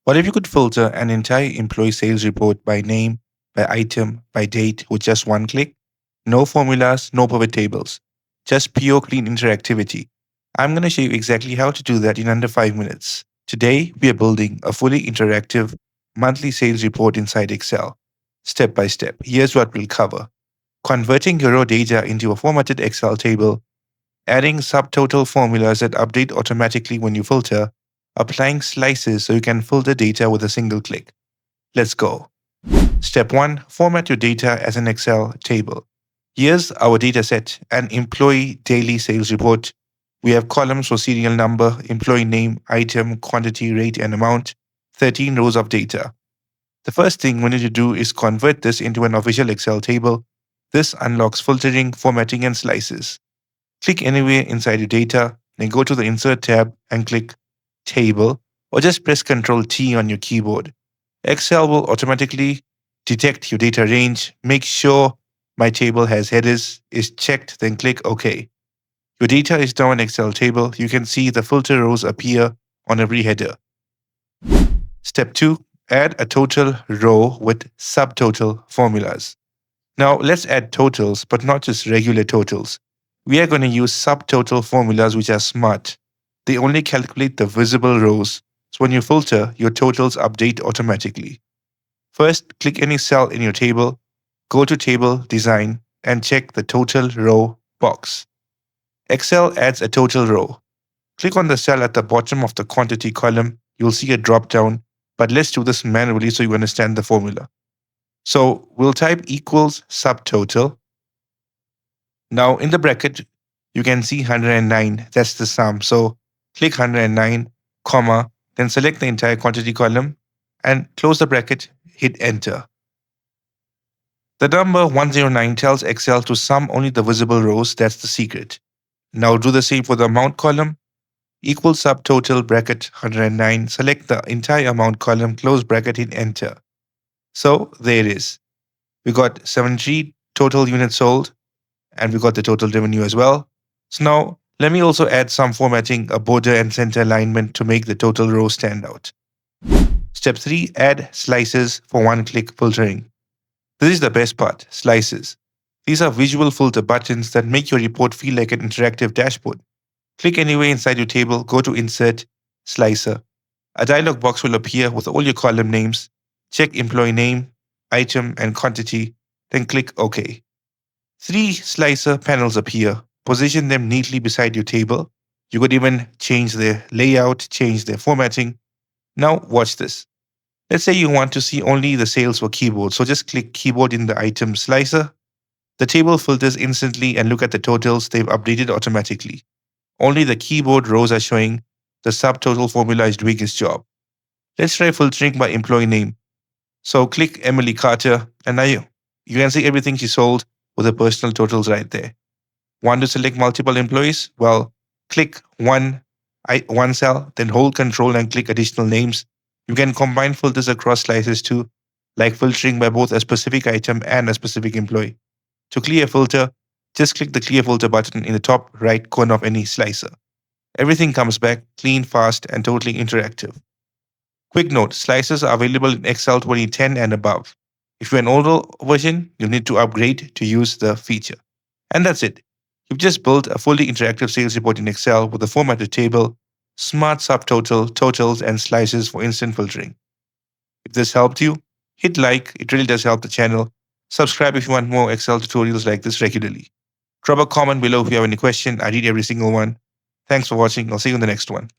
What if you could filter an entire employee sales report by name, by item, by date with just one click? No formulas, no pivot tables, just pure clean interactivity. I'm going to show you exactly how to do that in under 5 minutes. Today, we are building a fully interactive monthly sales report inside Excel. Step by step, here's what we'll cover: converting your raw data into a formatted Excel table, adding subtotal formulas that update automatically when you filter, applying slices so you can filter data with a single click. Let's go. Step 1: format your data as an Excel table. Here's our data set: an employee daily sales report. We have columns for serial number, employee name, item, quantity, rate, and amount, 13 rows of data. The first thing we need to do is convert this into an official Excel table. This unlocks filtering, formatting, and slices. Click anywhere inside your data, then go to the Insert tab and click Table, or just press Ctrl T on your keyboard. Excel will automatically detect your data range. Make sure My table has headers is checked, then click OK. Your data is now an Excel table. You can see the filter rows appear on every header. Step 2: add a total row with subtotal formulas. Now let's add totals, but not just regular totals. We are going to use subtotal formulas which are smart. They only calculate the visible rows, so when you filter, your totals update automatically. First, click any cell in your table, go to Table Design, and check the Total Row box. Excel adds a total row. Click on the cell at the bottom of the quantity column. You'll see a drop down, but let's do this manually so you understand the formula. So we'll type equals subtotal. Now in the bracket, you can see 109. That's the sum. So click 109, comma, then select the entire quantity column and close the bracket, hit enter. The number 109 tells Excel to sum only the visible rows. That's the secret. Now do the same for the amount column. Equals subtotal bracket 109. Select the entire amount column, close bracket, hit enter. So there it is. We got 73 total units sold, and we got the total revenue as well. So now let me also add some formatting, a border and center alignment to make the total row stand out. Step 3: add slices for one-click filtering. This is the best part: slices. These are visual filter buttons that make your report feel like an interactive dashboard. Click anywhere inside your table, go to Insert, Slicer. A dialog box will appear with all your column names. Check employee name, item, and quantity, then click OK. 3 slicer panels appear. Position them neatly beside your table. You could even change their layout, change their formatting. Now watch this. Let's say you want to see only the sales for keyboard, so just click keyboard in the item slicer. The table filters instantly and look at the totals. They've updated automatically. Only the keyboard rows are showing. The subtotal formula is doing its job. Let's try filtering by employee name. So click Emily Carter, and now you can see everything she sold with the personal totals right there. Want to select multiple employees? Well, click one cell, then hold Control and click additional names. You can combine filters across slices too, like filtering by both a specific item and a specific employee. To clear filter, just click the Clear Filter button in the top right corner of any slicer. Everything comes back clean, fast, and totally interactive. Quick note: slicers are available in Excel 2010 and above. If you're an older version, you'll need to upgrade to use the feature. And that's it. You've just built a fully interactive sales report in Excel with a formatted table, smart subtotal, totals, and slices for instant filtering. If this helped you, hit like. It really does help the channel. Subscribe if you want more Excel tutorials like this regularly. Drop a comment below if you have any question. I read every single one. Thanks for watching. I'll see you in the next one.